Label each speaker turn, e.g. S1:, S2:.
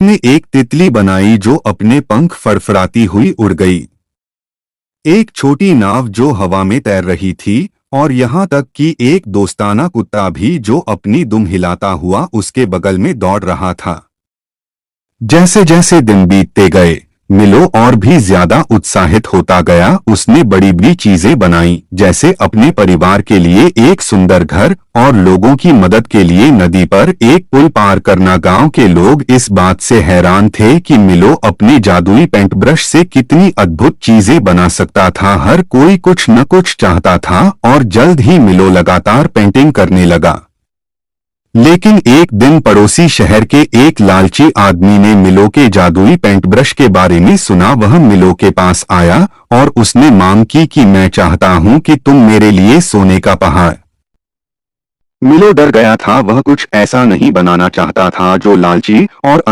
S1: ने एक तितली बनाई जो अपने पंख फड़फड़ाती हुई उड़ गई। एक छोटी नाव जो हवा में तैर रही थी, और यहाँ तक कि एक दोस्ताना कुत्ता भी जो अपनी दुम हिलाता हुआ उसके बगल में दौड़ रहा था। जैसे जैसे दिन बीतते गए, मिलो और भी ज्यादा उत्साहित होता गया। उसने बड़ी बड़ी चीजें बनाई, जैसे अपने परिवार के लिए एक सुंदर घर और लोगों की मदद के लिए नदी पर एक पुल पार करना। गांव के लोग इस बात से हैरान थे कि मिलो अपने जादुई पेंट ब्रश से कितनी अद्भुत चीजें बना सकता था। हर कोई कुछ न कुछ चाहता था और जल्द ही मिलो लगातार पेंटिंग करने लगा। लेकिन एक दिन पड़ोसी शहर के एक लालची आदमी ने मिलो के जादुई पेंट ब्रश के बारे में सुना। वह मिलो के पास आया और उसने मांग की कि मैं चाहता हूं कि तुम मेरे लिए सोने का पहाड़। मिलो डर गया था। वह कुछ ऐसा नहीं बनाना चाहता था जो लालची और